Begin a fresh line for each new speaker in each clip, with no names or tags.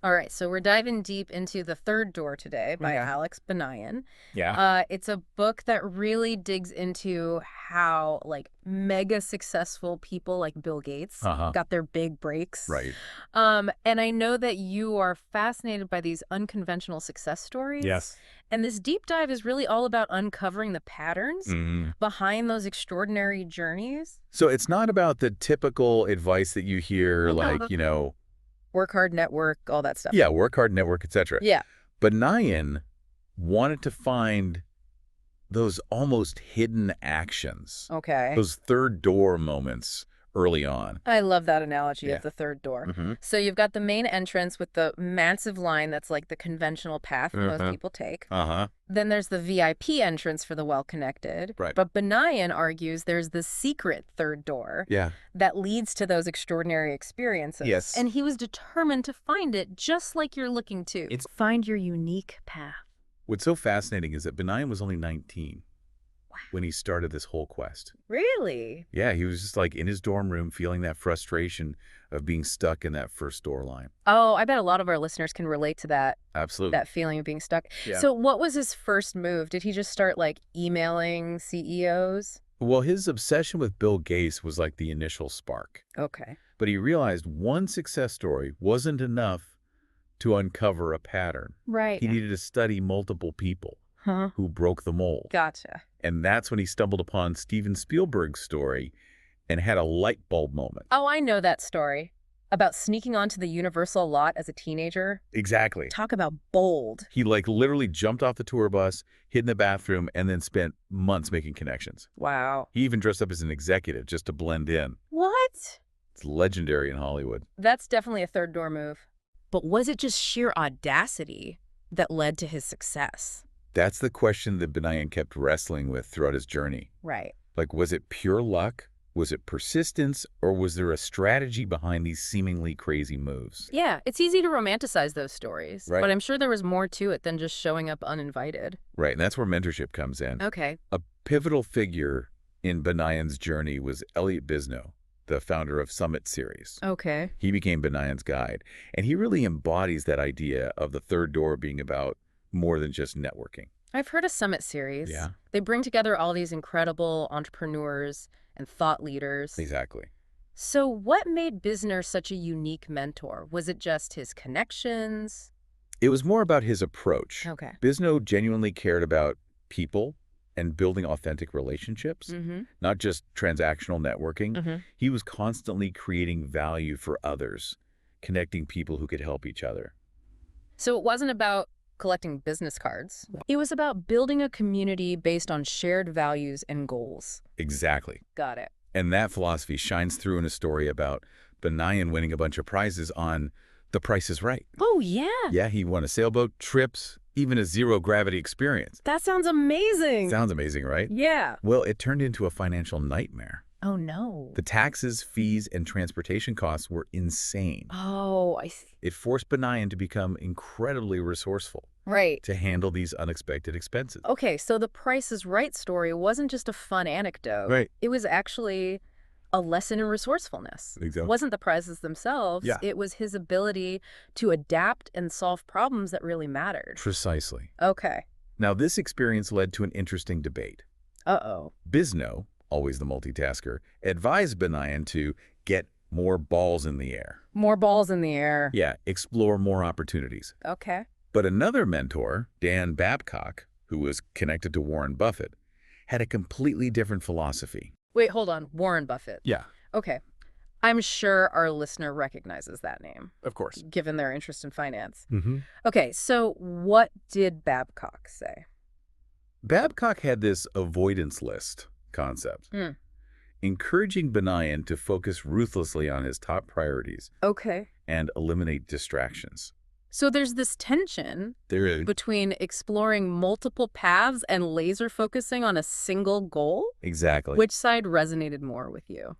All right, so we're diving deep into The Third Door today by
Okay.
Alex Banayan.
Yeah.
It's a book that really digs into how like mega successful people like Bill Gates
Uh-huh.
got their big breaks.
Right.
And I know that you are fascinated by these unconventional success stories.
Yes.
And this deep dive is really all about uncovering the patterns
hmm
behind those extraordinary journeys.
So it's not about the typical advice that you hear, like,
Work hard, network, all that stuff.
yeah, work hard, network, etc.
Yeah.
But Nayan wanted to find those almost hidden actions,
Okay.
those third door moments early on.
I love that analogy
Yeah.
of the third door.
hmm
So you've got the main entrance with the massive line that's like the conventional path that most
Uh-huh.
people take.
Uh-huh.
Then there's the VIP entrance for the well-connected.
Right.
But Benayan argues there's the secret third door
Yeah.
that leads to those extraordinary experiences.
Yes.
And he was determined to find it just like you're looking to.
It's
Find your unique path.
What's so fascinating is that Benayan was only 19
Wow.
when he started this whole quest.
Really?
Yeah, he was just like in his dorm room feeling that frustration of being stuck in that first door line.
Oh, I bet a lot of our listeners can relate to
Absolutely.
that feeling of being stuck.
Yeah.
So what was his first move? Did he just start like emailing CEOs?
Well, his obsession with Bill Gates was like the initial spark.
Okay.
But he realized one success story wasn't enough to uncover a pattern.
Right.
He needed to study multiple people
Huh?
who broke the mold.
Gotcha.
And that's when he stumbled upon Steven Spielberg's story and had a light bulb moment.
Oh, I know that story about sneaking onto the Universal lot as a teenager.
Exactly.
Talk about bold.
He like literally jumped off the tour bus, hid in the bathroom, and then spent months making connections.
Wow.
He even dressed up as an executive just to blend in.
What?
It's legendary in Hollywood.
That's definitely a third door move. But was it just sheer audacity that led to his success?
That's the question that Benayan kept wrestling with throughout his journey.
Right.
Like, was it pure luck? Was it persistence? Or was there a strategy behind these seemingly crazy moves?
Yeah, it's easy to romanticize those stories,
Right.
but I'm sure there was more to it than just showing up uninvited.
Right, and that's where mentorship comes in.
Okay.
A pivotal figure in Benayan's journey was Elliot Bisnow, the founder of Summit Series.
Okay.
He became Benayan's guide, and he really embodies that idea of the third door being about more than just networking.
I've heard of Summit Series.
Yeah.
They bring together all these incredible entrepreneurs and thought leaders.
Exactly.
So what made Bisner such a unique mentor? Was it just his connections?
It was more about his approach.
Okay.
Bisnow genuinely cared about people and building authentic relationships,
Mm-hmm.
not just transactional networking.
Mm-hmm.
He was constantly creating value for others, connecting people who could help each other.
So it wasn't about collecting business cards. It was about building a community based on shared values and goals.
Exactly.
Got it.
And that philosophy shines through in a story about Benayan winning a bunch of prizes on The Price is Right.
Oh, yeah.
Yeah, he won a sailboat, trips, even a zero-gravity experience.
That sounds amazing.
Sounds amazing, right?
Yeah.
Well, it turned into a financial nightmare.
Oh, no.
The taxes, fees, and transportation costs were insane.
Oh, I see.
It forced Benayan to become incredibly resourceful
Right.
to handle these unexpected expenses.
Okay, so the Price is Right story wasn't just a fun anecdote.
Right.
It was actually a lesson in resourcefulness.
Exactly.
It wasn't the prizes themselves.
Yeah.
It was his ability to adapt and solve problems that really mattered.
Precisely.
Okay.
Now, this experience led to an interesting debate.
Uh-oh.
Bisnow, always the multitasker, advised Benayan to get more balls in the air.
More balls in the air.
Yeah, explore more opportunities.
Okay.
But another mentor, Dan Babcock, who was connected to Warren Buffett, had a completely different philosophy.
Wait, hold on. Warren Buffett.
Yeah,
Okay. I'm sure our listener recognizes that name,
of course.
given their interest in finance.
Mm-hmm.
Okay, so what did Babcock say?
Babcock had this avoidance list concept,
Hmm.
encouraging Benayan to focus ruthlessly on his top priorities
Okay.
and eliminate distractions.
So there's this tension
There,
between exploring multiple paths and laser focusing on a single goal?
exactly.
Which side resonated more with you?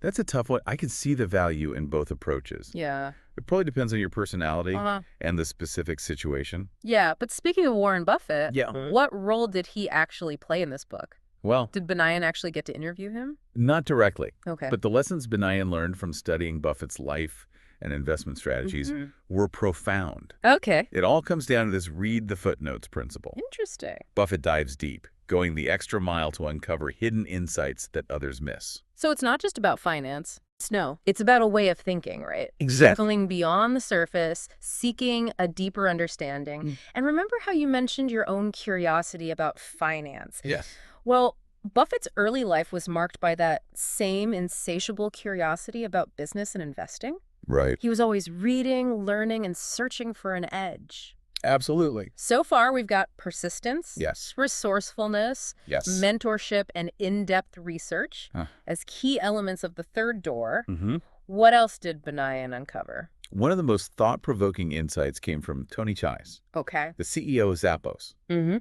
That's a tough one. I can see the value in both approaches.
Yeah.
It probably depends on your personality
Uh-huh.
and the specific situation.
Yeah, but speaking of Warren Buffett,
Yeah.
what role did he actually play in this book?
Well,
Did Benayan actually get to interview him?
not directly,
Okay.
but the lessons Benayan learned from studying Buffett's life and investment strategies
Mhm.
were profound.
Okay.
It all comes down to this read the footnotes principle.
Interesting.
Buffett dives deep, going the extra mile to uncover hidden insights that others miss.
So it's not just about finance. No, it's about a way of thinking, right?
Exactly.
Going beyond the surface, seeking a deeper understanding. And remember how you mentioned your own curiosity about finance?
Yes.
Well, Buffett's early life was marked by that same insatiable curiosity about business and investing.
Right.
He was always reading, learning, and searching for an edge.
Absolutely.
So far, we've got persistence,
Yes.
resourcefulness,
Yes.
mentorship, and in-depth research as key elements of the third door.
Mm-hmm.
What else did Banayan uncover?
One of the most thought-provoking insights came from Tony Chais,
Okay.
the CEO of Zappos.
Mm-hmm.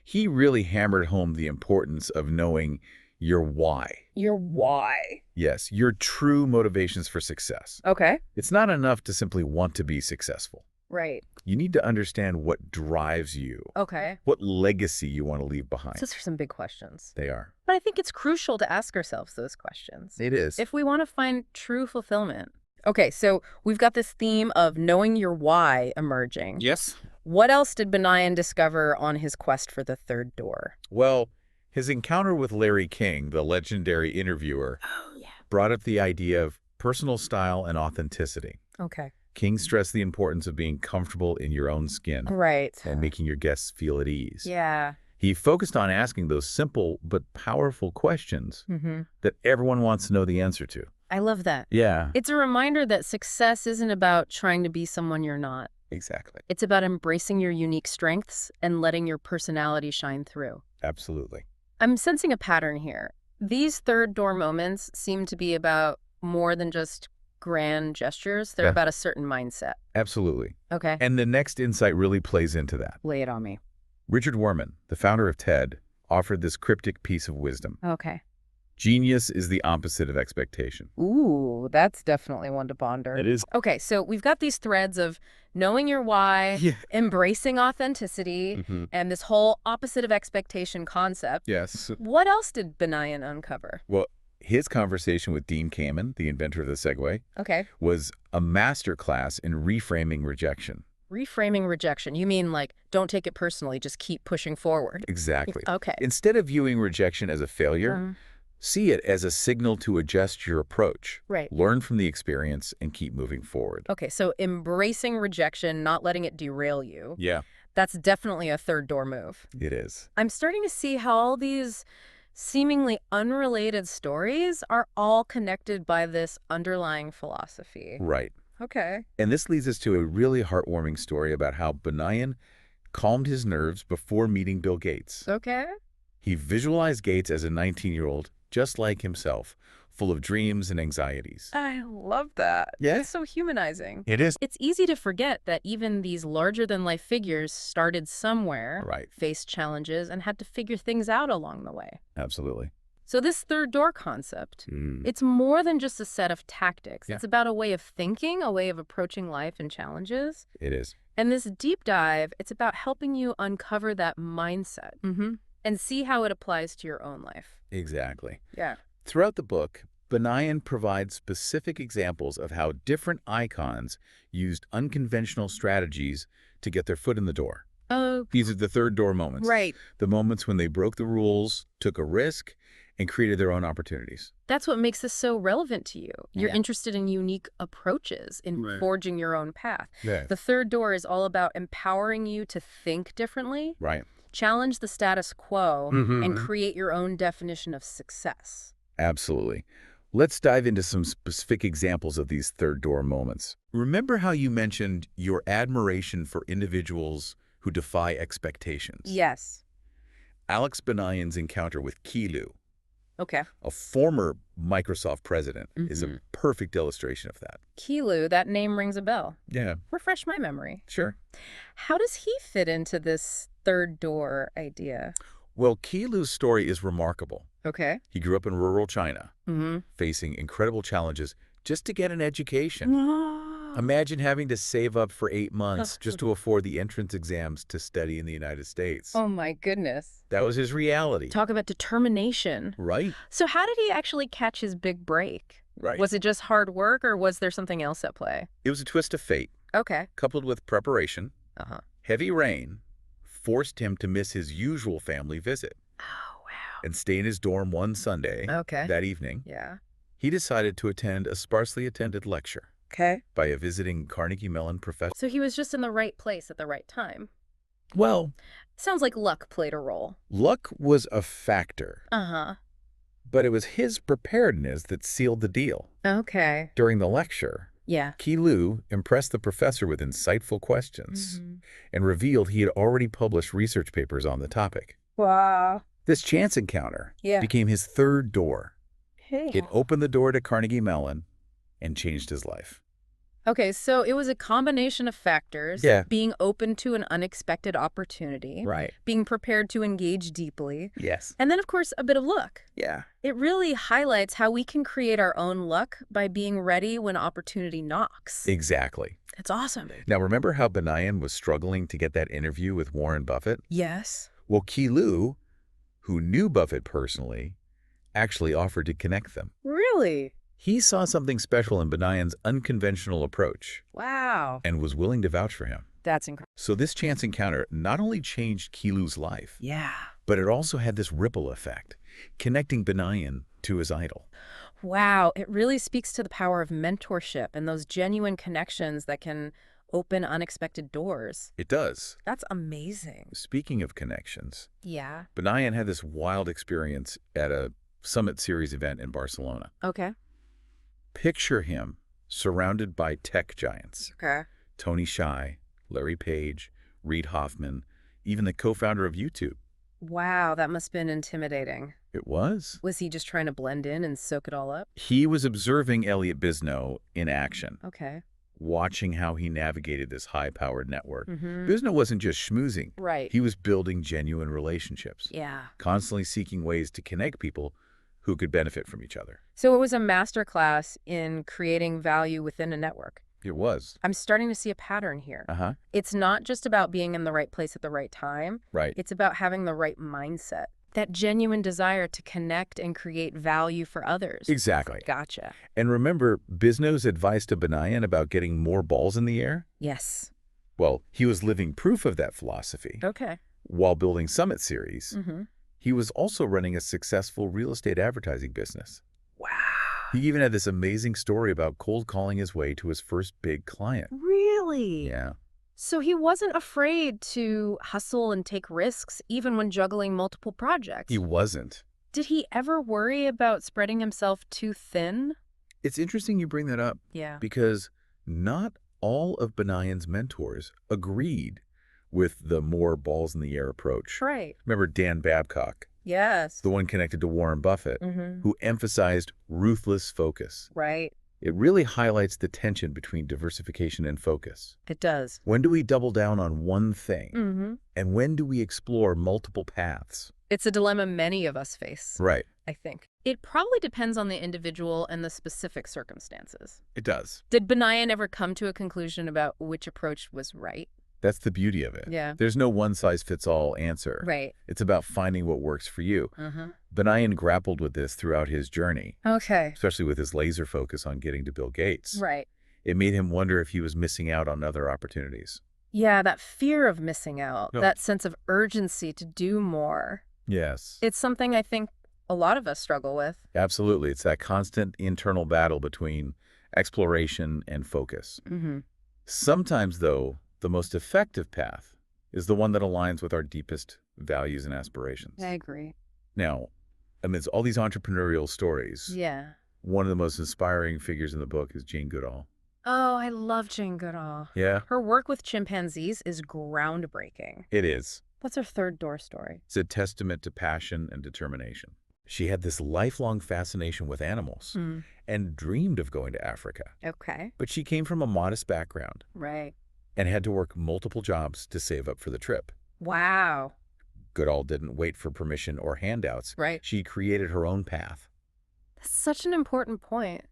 He really hammered home the importance of knowing your why.
Your why.
Yes, your true motivations for success.
Okay.
It's not enough to simply want to be successful.
Right.
You need to understand what drives you,
Okay.
what legacy you want to leave behind.
Those are some big questions.
They are.
But I think it's crucial to ask ourselves those questions
It is.
if we want to find true fulfillment. Okay, so we've got this theme of knowing your why emerging.
Yes.
What else did Banayan discover on his quest for the third door?
Well, his encounter with Larry King, the legendary interviewer,
Oh, yeah.
brought up the idea of personal style and authenticity.
Okay.
King stressed the importance of being comfortable in your own skin
Right.
and making your guests feel at ease.
Yeah.
He focused on asking those simple but powerful questions
Mm-hmm.
that everyone wants to know the answer to.
I love that.
Yeah,
It's a reminder that success isn't about trying to be someone you're not.
exactly.
It's about embracing your unique strengths and letting your personality shine through.
Absolutely.
I'm sensing a pattern here. These third door moments seem to be about more than just grand gestures. They're
Yeah.
about a certain mindset.
Absolutely.
Okay.
And the next insight really plays into that.
Lay it on me.
Richard Wurman, the founder of TED, offered this cryptic piece of wisdom.
Okay.
Genius is the opposite of expectation.
Ooh, that's definitely one to ponder.
It is.
Okay, so we've got these threads of knowing your why,
Yeah.
embracing authenticity,
Mm-hmm.
and this whole opposite of expectation concept.
Yes.
What else did Banayan uncover?
Well, his conversation with Dean Kamen, the inventor of the Segway,
Okay.
was a masterclass in reframing rejection.
Reframing rejection. You mean like, don't take it personally, just keep pushing forward.
Exactly.
Okay.
Instead of viewing rejection as a failure, see it as a signal to adjust your approach.
Right.
Learn from the experience and keep moving forward.
Okay, so embracing rejection, not letting it derail you.
Yeah,
That's definitely a third door move.
it is.
I'm starting to see how all these seemingly unrelated stories are all connected by this underlying philosophy.
Right.
Okay.
And this leads us to a really heartwarming story about how Banayan calmed his nerves before meeting Bill Gates.
Okay.
He visualized Gates as a 19-year-old, just like himself, full of dreams and anxieties.
I love that.
Yeah?
It's so humanizing.
It is.
It's easy to forget that even these larger-than-life figures started somewhere,
Right.
faced challenges, and had to figure things out along the way.
Absolutely.
So this third door concept, it's more than just a set of tactics.
Yeah.
It's about a way of thinking, a way of approaching life and challenges.
It is.
And this deep dive, it's about helping you uncover that mindset and see how it applies to your own life.
Exactly.
Yeah.
Throughout the book, Banayan provides specific examples of how different icons used unconventional strategies to get their foot in the door.
Oh,
These are the third door moments.
right.
The moments when they broke the rules, took a risk, and created their own opportunities.
That's what makes this so relevant to you. You're
Yeah.
interested in unique approaches, in
Right.
forging your own path.
Yeah.
The third door is all about empowering you to think differently,
Right.
challenge the status quo,
Mhm.
and create your own definition of success.
Absolutely. Let's dive into some specific examples of these third door moments. Remember how you mentioned your admiration for individuals who defy expectations?
Yes.
Alex Banayan's encounter with Kilu,
Okay.
a former Microsoft president, is a perfect illustration of that.
Kilu, that name rings a bell.
Yeah,
Refresh my memory.
sure.
How does he fit into this third door idea?
Well, Kilu's story is remarkable.
Okay.
He grew up in rural China,
Mm-hmm.
facing incredible challenges just to get an education. Imagine having to save up for 8 months just to afford the entrance exams to study in the United States.
Oh, my goodness.
That was his reality.
Talk about determination.
Right?
So how did he actually catch his big break?
Right.
Was it just hard work, or was there something else at play?
It was a twist of fate,
Okay.
coupled with preparation.
Uh-huh.
Heavy rain forced him to miss his usual family visit
Oh, wow.
and stay in his dorm one Sunday.
Okay.
That evening.
Yeah.
He decided to attend a sparsely attended lecture
Okay.
by a visiting Carnegie Mellon professor.
So he was just in the right place at the right time.
Well,
Sounds like luck played a role.
luck was a factor,
Uh-huh.
but it was his preparedness that sealed the deal.
Okay.
During the lecture,
Yeah.
Qilu impressed the professor with insightful questions
Mhm.
and revealed he had already published research papers on the topic.
Wow.
This chance encounter
Yeah.
became his third door.
Hey.
It opened the door to Carnegie Mellon and changed his life.
Okay, so it was a combination of factors.
Yeah.
Being open to an unexpected opportunity.
Right.
Being prepared to engage deeply.
Yes.
And then, of course, a bit of luck.
Yeah.
It really highlights how we can create our own luck by being ready when opportunity knocks.
Exactly.
It's awesome.
Now, remember how Banayan was struggling to get that interview with Warren Buffett?
Yes.
Well, Qilu, who knew Buffett personally, actually offered to connect them.
Really?
He saw something special in Banayan's unconventional approach
Wow.
and was willing to vouch for him.
That's incredible.
So this chance encounter not only changed Qilu's life,
Yeah.
but it also had this ripple effect, connecting Banayan to his idol.
Wow. It really speaks to the power of mentorship and those genuine connections that can open unexpected doors.
It does.
That's amazing.
Speaking of connections,
Yeah.
Banayan had this wild experience at a Summit Series event in Barcelona.
Okay.
Picture him surrounded by tech giants.
Okay.
Tony Hsieh, Larry Page, Reid Hoffman, even the co-founder of YouTube.
Wow, that must have been intimidating.
It was.
Was he just trying to blend in and soak it all up?
He was observing Elliott Bisnow in action,
Okay.
watching how he navigated this high-powered network.
Mm-hmm.
Bisnow wasn't just schmoozing.
Right.
He was building genuine relationships,
Yeah.
constantly seeking ways to connect people who could benefit from each other.
So it was a masterclass in creating value within a network.
It was.
I'm starting to see a pattern here.
Uh-huh.
It's not just about being in the right place at the right time.
Right.
It's about having the right mindset, that genuine desire to connect and create value for others.
Exactly.
Gotcha.
And remember Bisnow's advice to Banayan about getting more balls in the air?
Yes.
Well, he was living proof of that philosophy.
Okay.
While building Summit Series,
Mm-hmm.
he was also running a successful real estate advertising business.
Wow.
He even had this amazing story about cold calling his way to his first big client.
Really?
Yeah.
So he wasn't afraid to hustle and take risks, even when juggling multiple projects.
He wasn't.
Did he ever worry about spreading himself too thin?
It's interesting you bring that up
Yeah.
because not all of Banayan's mentors agreed with the more balls in the air approach.
Right.
Remember Dan Babcock,
Yes.
the one connected to Warren Buffett,
Mm-hmm.
who emphasized ruthless focus.
Right.
It really highlights the tension between diversification and focus.
It does.
When do we double down on one thing?
Mm-hmm.
And when do we explore multiple paths?
It's a dilemma many of us face,
Right.
I think. It probably depends on the individual and the specific circumstances.
It does.
Did Banayan ever come to a conclusion about which approach was right?
That's the beauty of it.
Yeah.
There's no one-size-fits-all answer.
Right.
It's about finding what works for you.
Mm-hmm.
Banayan grappled with this throughout his journey,
Okay.
especially with his laser focus on getting to Bill Gates.
Right.
It made him wonder if he was missing out on other opportunities.
Yeah, that fear of missing out,
No.
that sense of urgency to do more.
Yes.
It's something I think a lot of us struggle with.
Absolutely. It's that constant internal battle between exploration and focus.
Mm-hmm.
Sometimes, though, the most effective path is the one that aligns with our deepest values and aspirations.
I agree.
Now, amidst all these entrepreneurial stories,
Yeah.
one of the most inspiring figures in the book is Jane Goodall.
Oh, I love Jane Goodall.
Yeah,
Her work with chimpanzees is groundbreaking.
it is.
What's her third door story?
It's a testament to passion and determination. She had this lifelong fascination with animals and dreamed of going to Africa.
Okay.
But she came from a modest background
Right.
and had to work multiple jobs to save up for the trip.
Wow.
Goodall didn't wait for permission or handouts.
Right.
She created her own path.
That's such an important point.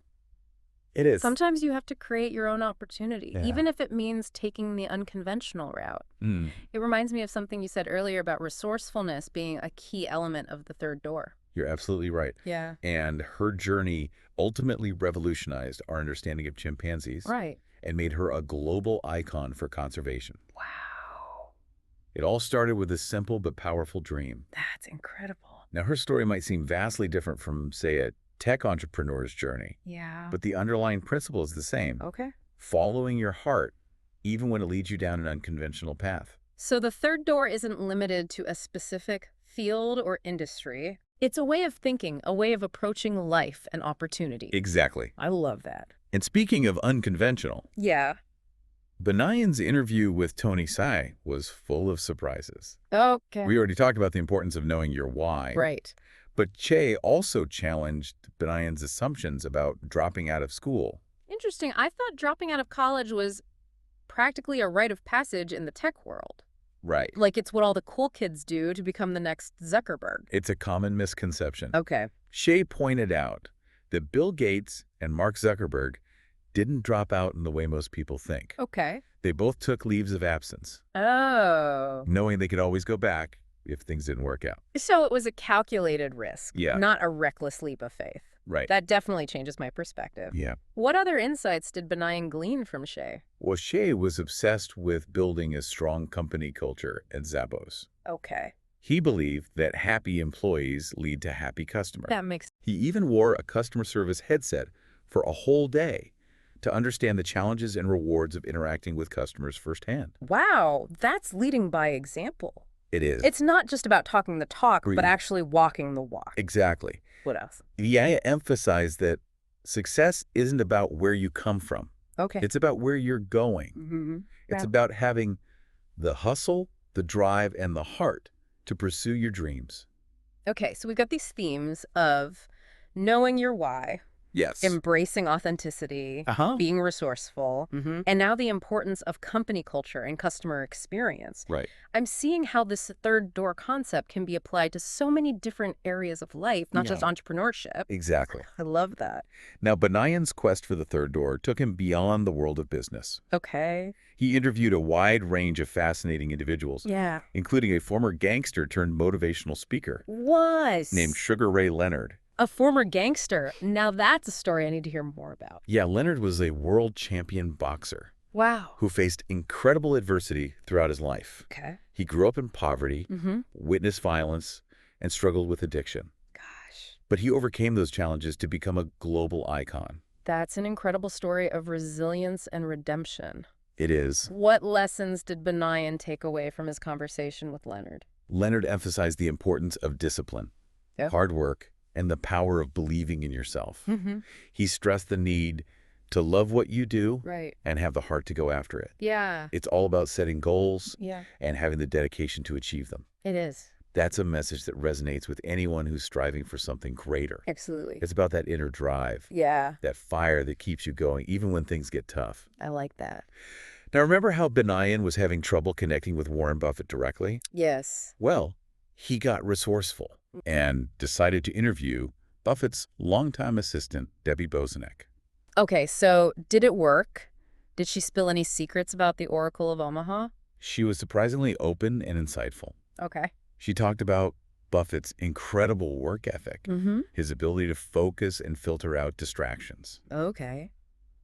It is.
Sometimes you have to create your own opportunity,
Yeah.
even if it means taking the unconventional route. It reminds me of something you said earlier about resourcefulness being a key element of the third door.
You're absolutely right.
Yeah.
And her journey ultimately revolutionized our understanding of chimpanzees
Right.
and made her a global icon for conservation.
Wow.
It all started with a simple but powerful dream.
That's incredible.
Now, her story might seem vastly different from, say, a tech entrepreneur's journey,
Yeah.
but the underlying principle is the same.
Okay.
Following your heart, even when it leads you down an unconventional path.
So the third door isn't limited to a specific field or industry. It's a way of thinking, a way of approaching life and opportunity.
Exactly.
I love that.
And speaking of unconventional,
Yeah.
Banayan's interview with Tony Tsai was full of surprises.
Okay.
We already talked about the importance of knowing your why,
Right.
but Che also challenged Banayan's assumptions about dropping out of school.
Interesting. I thought dropping out of college was practically a rite of passage in the tech world.
Right.
Like it's what all the cool kids do to become the next Zuckerberg.
It's a common misconception.
Okay.
Shea pointed out that Bill Gates and Mark Zuckerberg didn't drop out in the way most people think.
Okay.
They both took leaves of absence,
Oh.
knowing they could always go back if things didn't work out.
So it was a calculated risk,
Yeah.
not a reckless leap of faith.
Right.
That definitely changes my perspective.
Yeah.
What other insights did Banayan glean from Shea?
Well, Shea was obsessed with building a strong company culture at Zappos.
Okay.
He believed that happy employees lead to happy customers.
That makes
He even wore a customer service headset for a whole day to understand the challenges and rewards of interacting with customers firsthand.
Wow, that's leading by example.
It is.
It's not just about talking the talk,
Agreed.
but actually walking the walk.
Exactly.
What else?
He emphasized that success isn't about where you come from.
Okay.
It's about where you're going.
Mm-hmm.
It's
Yeah.
about having the hustle, the drive, and the heart to pursue your dreams.
Okay, so we've got these themes of knowing your why,
Yes.
embracing authenticity,
Uh-huh.
being resourceful, and now the importance of company culture and customer experience.
Right.
I'm seeing how this third door concept can be applied to so many different areas of life, not just entrepreneurship.
Exactly.
I love that.
Now, Banayan's quest for the third door took him beyond the world of business.
Okay.
He interviewed a wide range of fascinating individuals,
Yeah.
including a former gangster turned motivational speaker
Was.
named Sugar Ray Leonard.
A former gangster. Now that's a story I need to hear more about.
Yeah, Leonard was a world champion boxer
Wow.
who faced incredible adversity throughout his life.
Okay.
He grew up in poverty,
Mm-hmm.
witnessed violence, and struggled with addiction.
Gosh.
But he overcame those challenges to become a global icon.
That's an incredible story of resilience and redemption.
It is.
What lessons did Banayan take away from his conversation with Leonard?
Leonard emphasized the importance of discipline,
Yep.
hard work, and the power of believing in yourself.
Mm-hmm.
He stressed the need to love what you do
Right.
and have the heart to go after it.
Yeah.
It's all about setting goals
Yeah.
and having the dedication to achieve them.
It is.
That's a message that resonates with anyone who's striving for something greater.
Absolutely.
It's about that inner drive,
Yeah.
that fire that keeps you going even when things get tough.
I like that.
Now, remember how Banayan was having trouble connecting with Warren Buffett directly?
Yes.
Well, he got resourceful and decided to interview Buffett's longtime assistant, Debbie Bozenek.
Okay, so did it work? Did she spill any secrets about the Oracle of Omaha?
She was surprisingly open and insightful.
Okay.
She talked about Buffett's incredible work ethic,
Mm-hmm.
his ability to focus and filter out distractions,
Okay.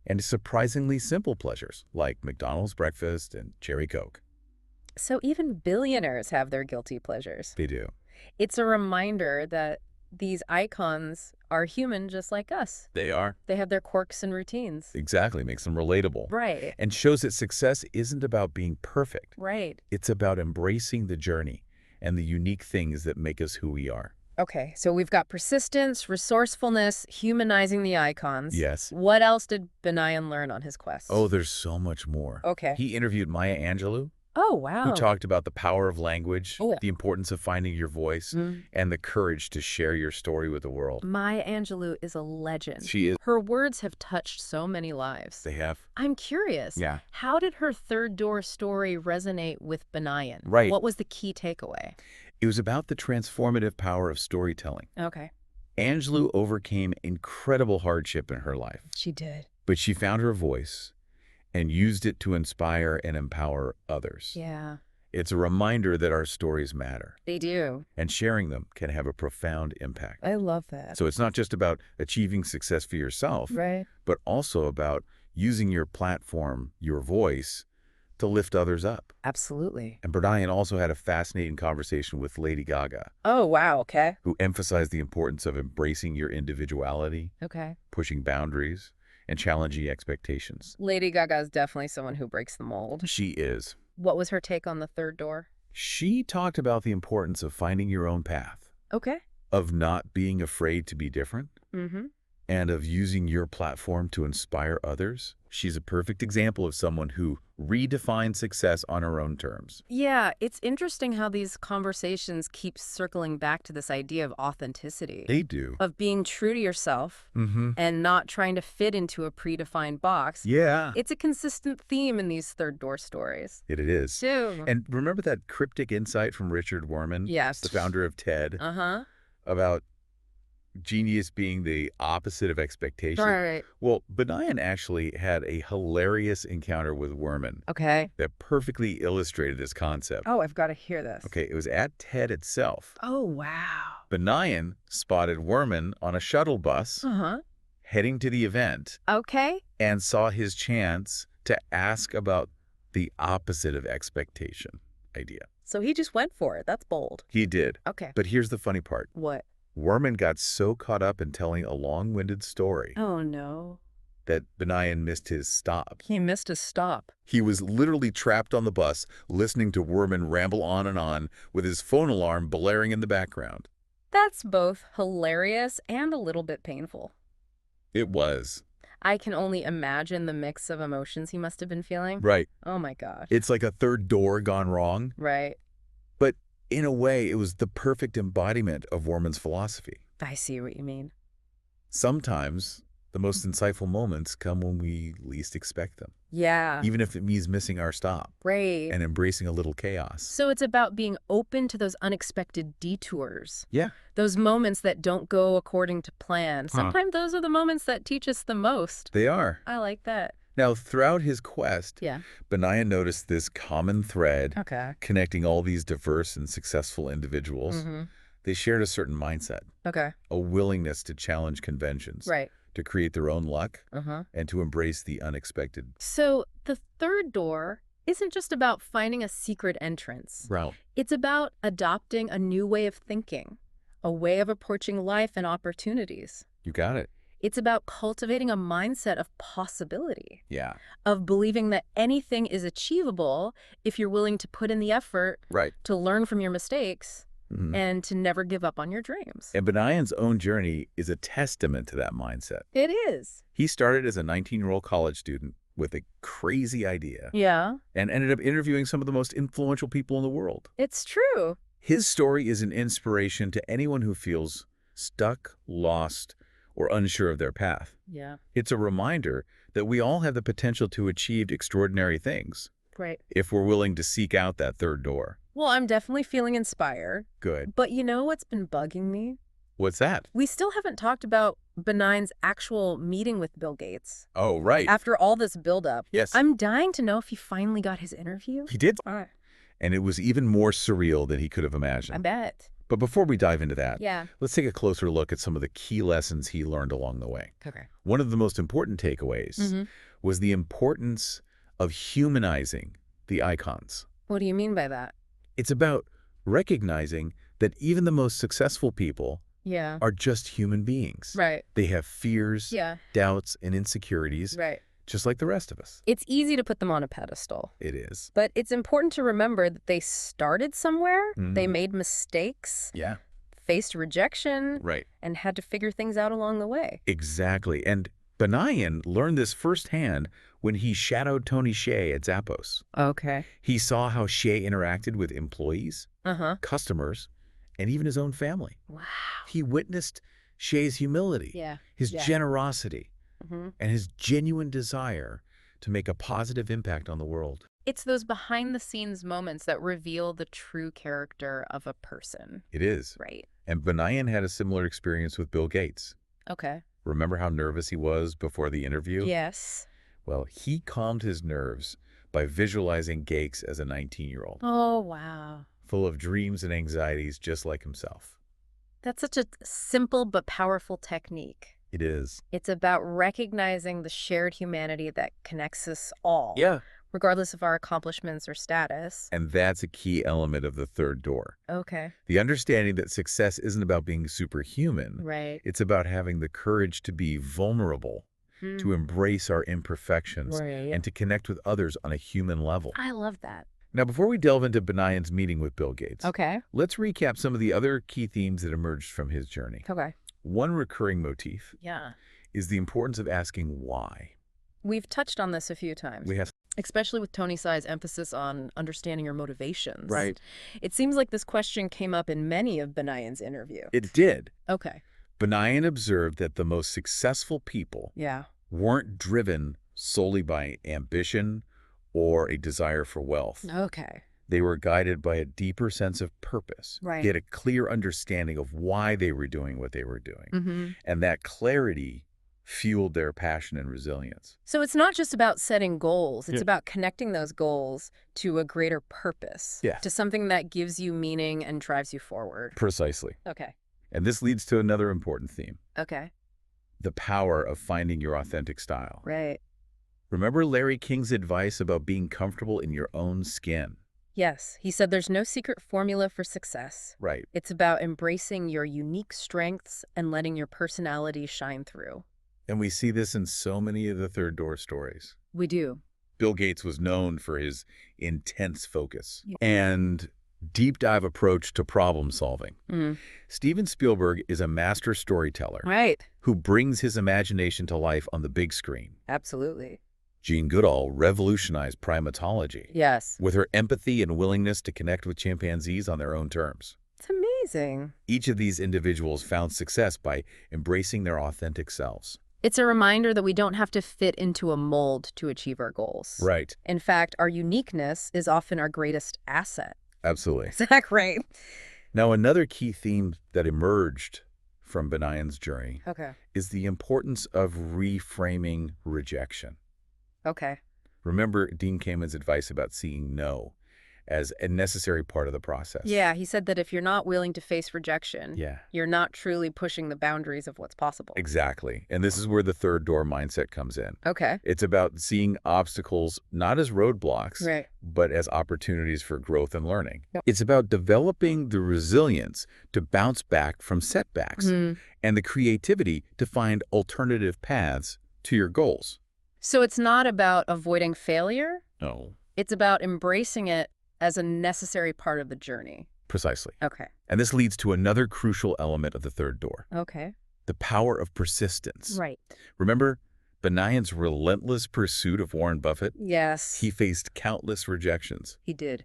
and his surprisingly simple pleasures like McDonald's breakfast and cherry Coke.
So even billionaires have their guilty pleasures.
They do.
It's a reminder that these icons are human just like us.
They are.
They have their quirks and routines.
Exactly. Makes them relatable.
Right.
And shows that success isn't about being perfect.
Right.
It's about embracing the journey and the unique things that make us who we are.
Okay, so we've got persistence, resourcefulness, humanizing the icons.
Yes.
What else did Banayan learn on his quest?
Oh, there's so much more.
Okay.
He interviewed Maya Angelou,
Oh, wow.
who talked about the power of language,
Oh, yeah.
the importance of finding your voice,
Mm.
and the courage to share your story with the world.
Maya Angelou is a legend.
She is.
Her words have touched so many lives.
They have.
I'm curious.
Yeah.
How did her third door story resonate with Banayan?
Right.
What was the key takeaway?
It was about the transformative power of storytelling.
Okay.
Angelou overcame incredible hardship in her life,
She did.
but she found her voice and used it to inspire and empower others.
Yeah.
It's a reminder that our stories matter,
They do.
and sharing them can have a profound impact.
I love that.
So it's not just about achieving success for yourself,
Right.
but also about using your platform, your voice, to lift others up.
Absolutely.
And Banayan also had a fascinating conversation with Lady Gaga,
Oh, wow. Okay.
who emphasized the importance of embracing your individuality,
Okay.
pushing boundaries, and challenging expectations.
Lady Gaga is definitely someone who breaks the mold.
She is.
What was her take on the third door?
She talked about the importance of finding your own path,
Okay.
of not being afraid to be different,
Mm-hmm.
and of using your platform to inspire others. She's a perfect example of someone who redefined success on her own terms.
Yeah, it's interesting how these conversations keep circling back to this idea of authenticity,
They do.
of being true to yourself
Mm-hmm.
and not trying to fit into a predefined box.
Yeah.
It's a consistent theme in these third door stories.
It is.
Too.
And remember that cryptic insight from Richard Wurman,
Yes.
the founder of TED,
Uh-huh.
about genius being the opposite of expectation?
Right.
Well, Banayan actually had a hilarious encounter with Wurman
Okay.
that perfectly illustrated this concept.
Oh, I've got to hear this.
Okay, it was at TED itself.
Oh, wow.
Banayan spotted Wurman on a shuttle bus
Uh-huh.
heading to the event
Okay.
and saw his chance to ask about the opposite of expectation idea.
So he just went for it. That's bold.
He did.
Okay.
But here's the funny part.
What?
Wurman got so caught up in telling a long-winded story
Oh, no.
that Banayan missed his stop.
He missed a stop.
He was literally trapped on the bus, listening to Wurman ramble on and on, with his phone alarm blaring in the background.
That's both hilarious and a little bit painful.
It was.
I can only imagine the mix of emotions he must have been feeling.
Right.
Oh my gosh.
It's like a third door gone wrong.
Right.
But in a way, it was the perfect embodiment of Wurman's philosophy.
I see what you mean.
Sometimes the most insightful moments come when we least expect them,
Yeah.
even if it means missing our stop
Right.
and embracing a little chaos.
So it's about being open to those unexpected detours.
Yeah.
Those moments that don't go according to plan. Sometimes those are the moments that teach us the most.
They are.
I like that.
Now, throughout his quest,
Yeah.
Banayan noticed this common thread
Okay.
connecting all these diverse and successful individuals.
Mm-hmm.
They shared a certain mindset,
Okay.
a willingness to challenge conventions,
Right.
to create their own luck,
Uh-huh.
and to embrace the unexpected
So the third door isn't just about finding a secret entrance.
route.
It's about adopting a new way of thinking, a way of approaching life and opportunities.
You got it.
It's about cultivating a mindset of possibility,
Yeah.
of believing that anything is achievable if you're willing to put in the effort
Right.
to learn from your mistakes
Mhm.
and to never give up on your dreams.
And Banayan's own journey is a testament to that mindset.
It is.
He started as a 19-year-old college student with a crazy idea
Yeah,
and ended up interviewing some of the most influential people in the world.
it's true.
His story is an inspiration to anyone who feels stuck, lost, or unsure of their path.
Yeah,
It's a reminder that we all have the potential to achieve extraordinary things
right.
if we're willing to seek out that third door.
Well, I'm definitely feeling inspired.
Good.
But you know what's been bugging me?
What's that?
We still haven't talked about Banayan's actual meeting with Bill Gates.
Oh, right.
After all this buildup,
Yes.
I'm dying to know if he finally got his interview.
He did.
All right.
And it was even more surreal than he could have
I
imagined.
bet.
But before we dive into that,
Yeah.
let's take a closer look at some of the key lessons he learned along the way.
Okay.
One of the most important takeaways was the importance of humanizing the icons.
What do you mean by that?
It's about recognizing that even the most successful people
Yeah.
are just human beings.
Right.
They have fears,
Yeah.
doubts, and insecurities,
Right.
just like the rest of us.
It's easy to put them on a pedestal,
It is.
but it's important to remember that they started somewhere, they
Mhm.
made mistakes,
Yeah.
faced rejection,
Right.
and had to figure things out along the way.
Exactly. And Banayan learned this firsthand when he shadowed Tony Hsieh at Zappos.
Okay.
He saw how Hsieh interacted with employees,
Uh-huh.
customers, and even his own family.
Wow.
He witnessed Hsieh's humility,
Yeah.
his
Yeah.
generosity,
hmm
and his genuine desire to make a positive impact on the world.
It's those behind-the-scenes moments that reveal the true character of a person.
It is.
Right.
And Banayan had a similar experience with Bill Gates.
Okay.
Remember how nervous he was before the interview?
Yes.
Well, he calmed his nerves by visualizing Gates as a 19-year-old,
Oh, wow.
full of dreams and anxieties just like himself.
That's such a simple but powerful technique.
It is.
It's about recognizing the shared humanity that connects us all,
Yeah.
regardless of our accomplishments or status.
And that's a key element of the third door.
Okay.
The understanding that success isn't about being superhuman.
Right.
It's about having the courage to be vulnerable, to embrace our imperfections,
Right.
and to connect with others on a human level.
I love that.
Now, before we delve into Banayan's meeting with Bill Gates,
Okay.
let's recap some of the other key themes that emerged from his journey.
Okay.
One recurring motif
Yeah.
is the importance of asking why.
We've touched on this a few times,
We have
especially with Tony Tsai's emphasis on understanding your motivations.
Right.
It seems like this question came up in many of Banayan's interview.
It did.
Okay.
Banayan observed that the most successful people
Yeah.
weren't driven solely by ambition or a desire for wealth.
Okay.
They were guided by a deeper sense of purpose.
Right.
They had a clear understanding of why they were doing what they were doing.
Mm-hmm.
And that clarity fueled their passion and resilience.
So it's not just about setting goals. It's
Yeah.
about connecting those goals to a greater purpose.
Yeah.
To something that gives you meaning and drives you forward.
Precisely.
Okay.
And this leads to another important theme,
Okay.
the power of finding your authentic style.
Right.
Remember Larry King's advice about being comfortable in your own skin?
Yes. He said there's no secret formula for success.
Right.
It's about embracing your unique strengths and letting your personality shine through.
And we see this in so many of the third door stories.
We do.
Bill Gates was known for his intense focus
Yeah.
and deep dive approach to problem solving.
Mm.
Steven Spielberg is a master storyteller
Right.
who brings his imagination to life on the big screen.
Absolutely.
Jean Goodall revolutionized primatology
Yes.
with her empathy and willingness to connect with chimpanzees on their own terms.
It's amazing.
Each of these individuals found success by embracing their authentic selves.
It's a reminder that we don't have to fit into a mold to achieve our goals.
Right.
In fact, our uniqueness is often our greatest asset.
Absolutely.
Is that great?
Now, another key theme that emerged from Banayan's journey
Okay.
is the importance of reframing rejection.
Okay.
Remember Dean Kamen's advice about seeing no as a necessary part of the process.
Yeah, he said that if you're not willing to face rejection,
Yeah,
you're not truly pushing the boundaries of what's possible.
exactly. And this is where the third door mindset comes in.
Okay.
It's about seeing obstacles not as roadblocks,
Right.
but as opportunities for growth and learning.
Yep.
It's about developing the resilience to bounce back from setbacks
Mhm.
and the creativity to find alternative paths to your goals.
So it's not about avoiding failure.
No.
It's about embracing it as a necessary part of the journey.
Precisely.
Okay.
And this leads to another crucial element of the third door,
Okay.
the power of persistence.
Right.
Remember Banayan's relentless pursuit of Warren Buffett?
Yes.
He faced countless rejections,
He did.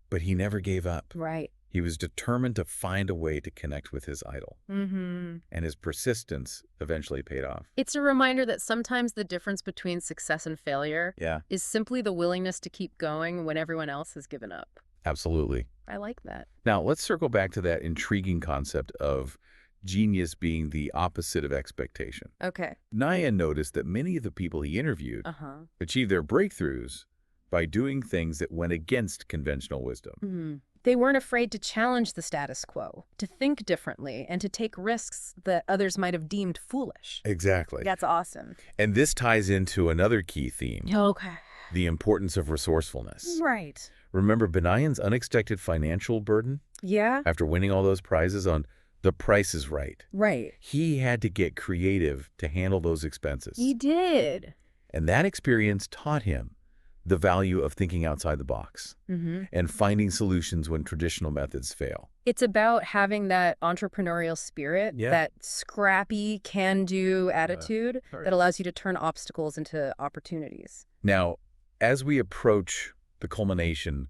but he never gave up.
Right.
He was determined to find a way to connect with his idol,
Mm-hmm.
and his persistence eventually paid off.
It's a reminder that sometimes the difference between success and failure
Yeah,
is simply the willingness to keep going when everyone else has given up.
absolutely.
I like that.
Now, let's circle back to that intriguing concept of genius being the opposite of expectation.
Okay.
Banayan noticed that many of the people he interviewed
Uh-huh.
achieved their breakthroughs by doing things that went against conventional wisdom.
Mm-hmm. They weren't afraid to challenge the status quo, to think differently, and to take risks that others might have deemed foolish.
Exactly.
That's awesome.
And this ties into another key theme,
Okay.
the importance of resourcefulness.
Right.
Remember Banayan's unexpected financial burden
Yeah?
after winning all those prizes on The Price is Right?
Right.
He had to get creative to handle those expenses.
He did.
And that experience taught him the value of thinking outside the box
Mm-hmm.
and finding solutions when traditional methods fail.
It's about having that entrepreneurial spirit,
Yeah.
that scrappy, can-do attitude
Sorry.
that allows you to turn obstacles into opportunities.
Now, as we approach the culmination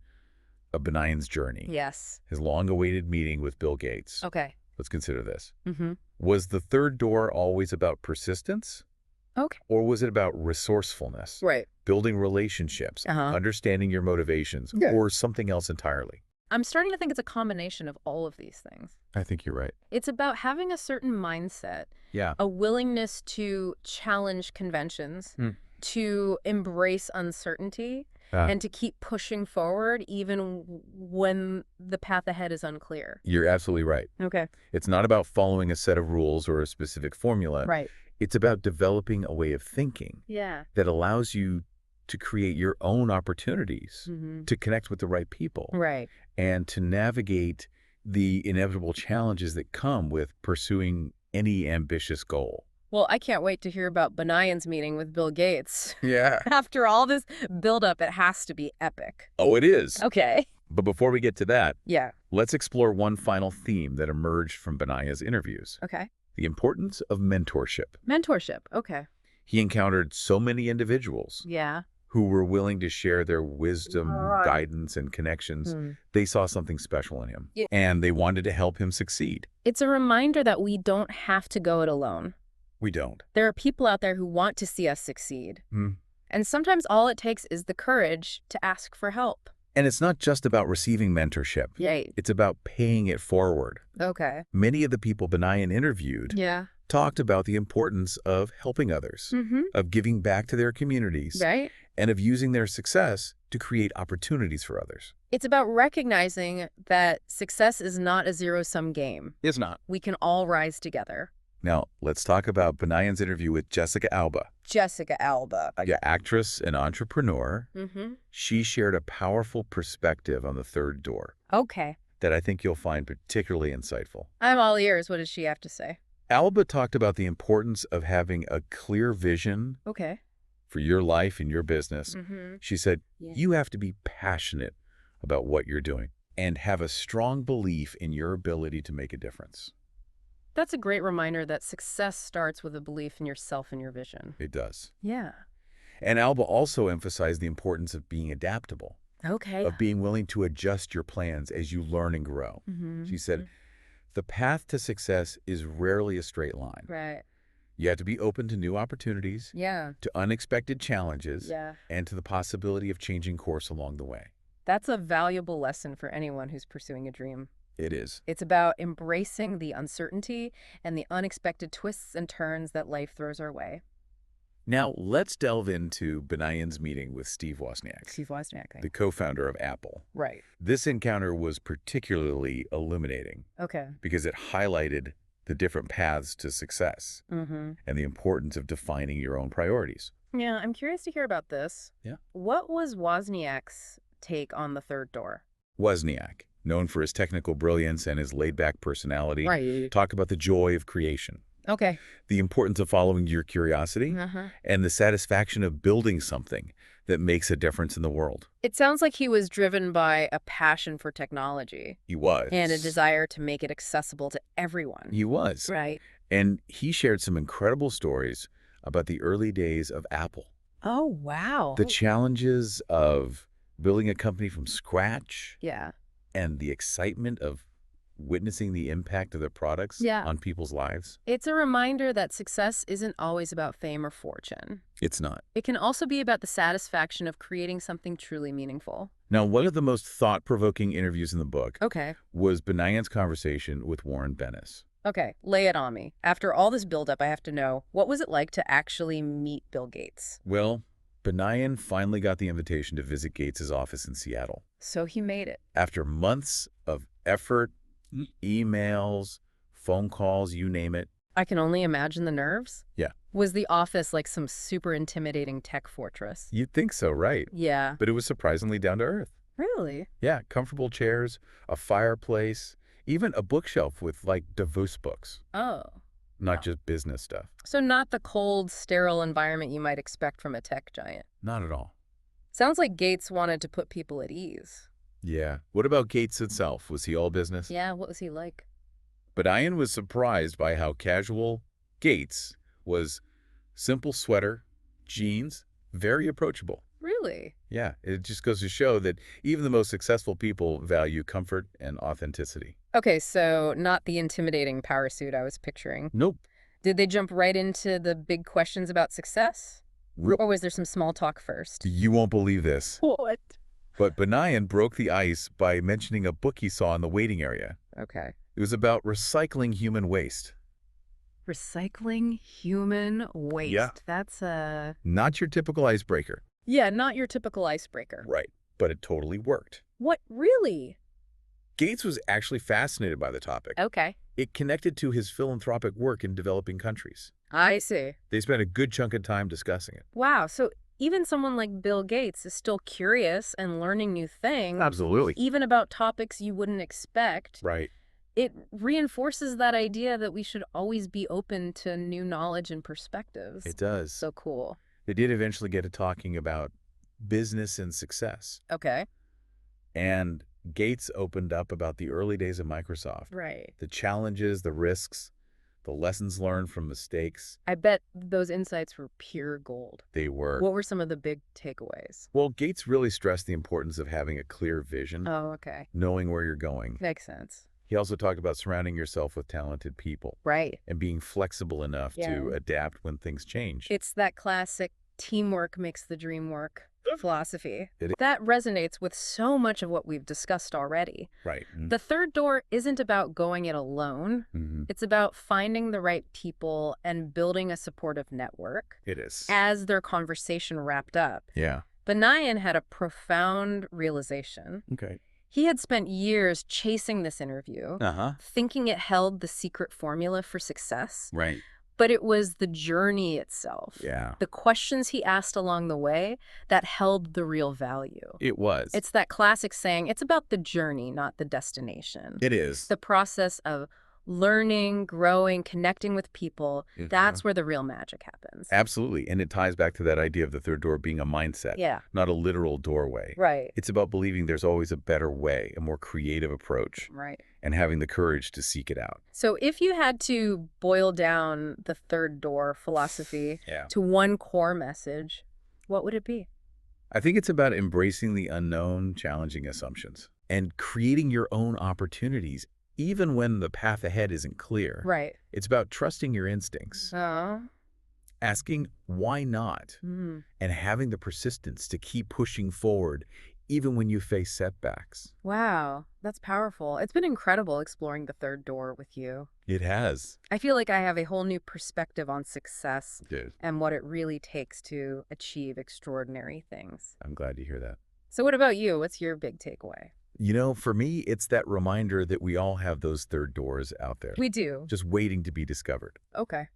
of Banayan's journey,
Yes.
his long-awaited meeting with Bill Gates,
Okay.
let's consider this.
Mm-hmm.
Was the third door always about persistence?
Okay.
Or was it about resourcefulness,
Right.
building relationships,
Uh-huh.
understanding your motivations,
Yeah.
or something else entirely?
I'm starting to think it's a combination of all of these things.
I think you're right.
It's about having a certain mindset,
Yeah.
a willingness to challenge conventions,
Hmm.
to embrace uncertainty, and to keep pushing forward even when the path ahead is unclear.
You're absolutely right.
Okay.
It's not about following a set of rules or a specific formula.
Right.
It's about developing a way of thinking
Yeah.
that allows you to create your own opportunities, to connect with the right people,
Right.
and to navigate the inevitable challenges that come with pursuing any ambitious goal.
Well, I can't wait to hear about Banayan's meeting with Bill Gates.
Yeah.
After all this buildup, it has to be epic.
Oh, it is.
Okay.
But before we get to that,
Yeah.
let's explore one final theme that emerged from Banaya's interviews:
Okay.
the importance of mentorship.
Mentorship. Okay.
He encountered so many individuals
Yeah.
who were willing to share their wisdom, guidance, and connections. They saw something special in him,
Yeah.
and they wanted to help him succeed.
It's a reminder that we don't have to go it alone.
We don't.
There are people out there who want to see us succeed.
Hmm.
And sometimes all it takes is the courage to ask for help.
And it's not just about receiving mentorship.
Right.
It's about paying it forward.
Okay.
Many of the people Banayan interviewed
Yeah.
talked about the importance of helping others, of giving back to their communities,
Right.
and of using their success to create opportunities for others.
It's about recognizing that success is not a zero-sum game.
It's not.
We can all rise together.
Now, let's talk about Banayan's interview with Jessica Alba,
Jessica Alba.
an actress and entrepreneur. She shared a powerful perspective on the third door
Okay.
that I think you'll find particularly insightful.
I'm all ears. What does she have to say?
Alba talked about the importance of having a clear vision
Okay.
for your life and your business. She said,
Yeah.
you have to be passionate about what you're doing and have a strong belief in your ability to make a difference.
That's a great reminder that success starts with a belief in yourself and your vision.
It does.
Yeah.
And Alba also emphasized the importance of being adaptable,
Okay.
of being willing to adjust your plans as you learn and grow. She said, the path to success is rarely a straight line.
Right.
You have to be open to new opportunities,
Yeah.
to unexpected challenges,
Yeah.
and to the possibility of changing course along the way.
That's a valuable lesson for anyone who's pursuing a dream.
It is.
It's about embracing the uncertainty and the unexpected twists and turns that life throws our way.
Now, let's delve into Banayan's meeting with Steve Wozniak,
Steve Wozniak.
the co-founder of Apple.
Right.
This encounter was particularly illuminating
Okay.
because it highlighted the different paths to success and the importance of defining your own priorities.
Yeah, I'm curious to hear about this.
Yeah.
What was Wozniak's take on the third door?
Wozniak, known for his technical brilliance and his laid-back personality,
Right.
talked about the joy of creation,
Okay.
the importance of following your curiosity, and the satisfaction of building something that makes a difference in the world.
It sounds like he was driven by a passion for technology
He was.
and a desire to make it accessible to everyone.
He was.
Right.
And he shared some incredible stories about the early days of Apple.
Oh, wow.
The challenges of building a company from scratch
Yeah.
and the excitement of witnessing the impact of their products
Yeah.
on people's lives.
It's a reminder that success isn't always about fame or fortune.
It's not.
It can also be about the satisfaction of creating something truly meaningful.
Now, one of the most thought-provoking interviews in the book
Okay.
was Banayan's conversation with Warren Bennis.
Okay, lay it on me. After all this buildup, I have to know, what was it like to actually meet Bill Gates?
Well, Banayan finally got the invitation to visit Gates' office in Seattle.
So he made it.
After months of effort, emails, phone calls, you name it.
I can only imagine the nerves.
Yeah.
Was the office like some super intimidating tech fortress?
You'd think so, right?
Yeah.
But it was surprisingly down to earth.
Really?
Yeah, comfortable chairs, a fireplace, even a bookshelf with, like, diverse books,
Oh.
not just business stuff.
So not the cold, sterile environment you might expect from a tech giant.
Not at all.
Sounds like Gates wanted to put people at ease.
Yeah. What about Gates itself? Was he all business?
Yeah, what was he like?
Banayan was surprised by how casual Gates was. Simple sweater, jeans, very approachable.
Really?
Yeah, it just goes to show that even the most successful people value comfort and authenticity.
Okay, so not the intimidating power suit I was picturing.
Nope.
Did they jump right into the big questions about success? Or was there some small talk first?
You won't believe this.
What?
But Banayan broke the ice by mentioning a book he saw in the waiting area.
Okay.
It was about recycling human waste.
Recycling human waste.
Yeah.
That's a...
Not your typical icebreaker.
Yeah, not your typical icebreaker.
Right. But it totally worked.
What really?
Gates was actually fascinated by the topic.
Okay.
It connected to his philanthropic work in developing countries.
I see.
They spent a good chunk of time discussing it.
Wow, so even someone like Bill Gates is still curious and learning new things,
Absolutely.
even about topics you wouldn't expect.
Right.
It reinforces that idea that we should always be open to new knowledge and perspectives.
It does.
So cool.
They did eventually get to talking about business and success.
Okay.
And Gates opened up about the early days of Microsoft.
Right.
The challenges, the risks, the lessons learned from mistakes.
I bet those insights were pure gold.
They were.
What were some of the big takeaways?
Well, Gates really stressed the importance of having a clear vision,
Oh, okay.
knowing where you're going.
Makes sense.
He also talked about surrounding yourself with talented people
Right.
and being flexible enough to adapt when things change.
It's that classic teamwork makes the dream work philosophy.
It is.
That resonates with so much of what we've discussed already.
Right.
The third door isn't about going it alone.
Mm-hmm.
It's about finding the right people and building a supportive network.
It is.
As their conversation wrapped up,
Yeah.
Banayan had a profound realization.
Okay.
He had spent years chasing this interview,
Uh-huh.
thinking it held the secret formula for success.
Right.
But it was the journey itself,
Yeah.
the questions he asked along the way, that held the real value.
It was.
It's that classic saying, it's about the journey, not the destination.
It is.
The process of learning, growing, connecting with people,
Mhm.
that's where the real magic happens.
Absolutely. And it ties back to that idea of the third door being a mindset,
Yeah,
not a literal doorway.
right,
It's about believing there's always a better way, a more creative approach,
right.
and having the courage to seek it out.
So if you had to boil down the third door philosophy
Yeah.
to one core message, what would it be?
I think it's about embracing the unknown, challenging assumptions, and creating your own opportunities, even when the path ahead isn't clear.
Right.
It's about trusting your instincts,
Oh.
asking why not,
Mm.
and having the persistence to keep pushing forward, even when you face setbacks.
Wow, that's powerful. It's been incredible exploring the third door with you.
It has.
I feel like I have a whole new perspective on success
Dude,
and what it really takes to achieve extraordinary things.
I'm glad to hear that.
So what about you? What's your big takeaway?
You know, for me, it's that reminder that we all have those third doors out there,
We do.
just waiting to be discovered.
Okay.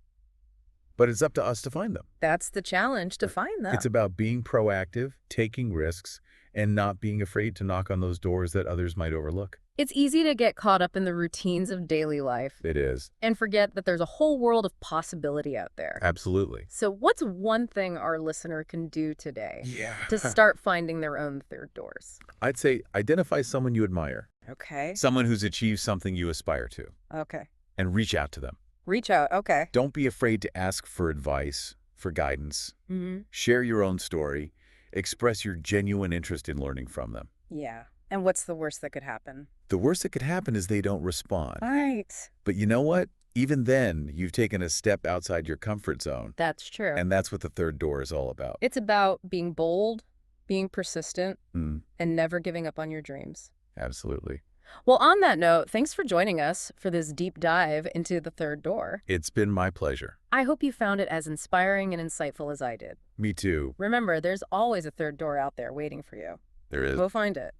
But it's up to us to find them.
That's the challenge, to find them.
It's about being proactive, taking risks, and not being afraid to knock on those doors that others might overlook.
It's easy to get caught up in the routines of daily life
It is.
and forget that there's a whole world of possibility out there.
Absolutely.
So what's one thing our listener can do today
Yeah.
to start finding their own third doors?
I'd say identify someone you admire,
Okay.
someone who's achieved something you aspire to,
Okay.
and reach out to them.
Reach out. Okay.
Don't be afraid to ask for advice, for guidance.
Mm-hmm.
Share your own story. Express your genuine interest in learning from them.
Yeah. And what's the worst that could happen?
The worst that could happen is they don't respond.
Right.
But you know what? Even then, you've taken a step outside your comfort zone.
That's true.
And that's what the third door is all about.
It's about being bold, being persistent,
Mm,
and never giving up on your dreams.
absolutely.
Well, on that note, thanks for joining us for this deep dive into the third door.
It's been my pleasure.
I hope you found it as inspiring and insightful as I did.
Me too.
Remember, there's always a third door out there waiting for you.
There is.
Go find it.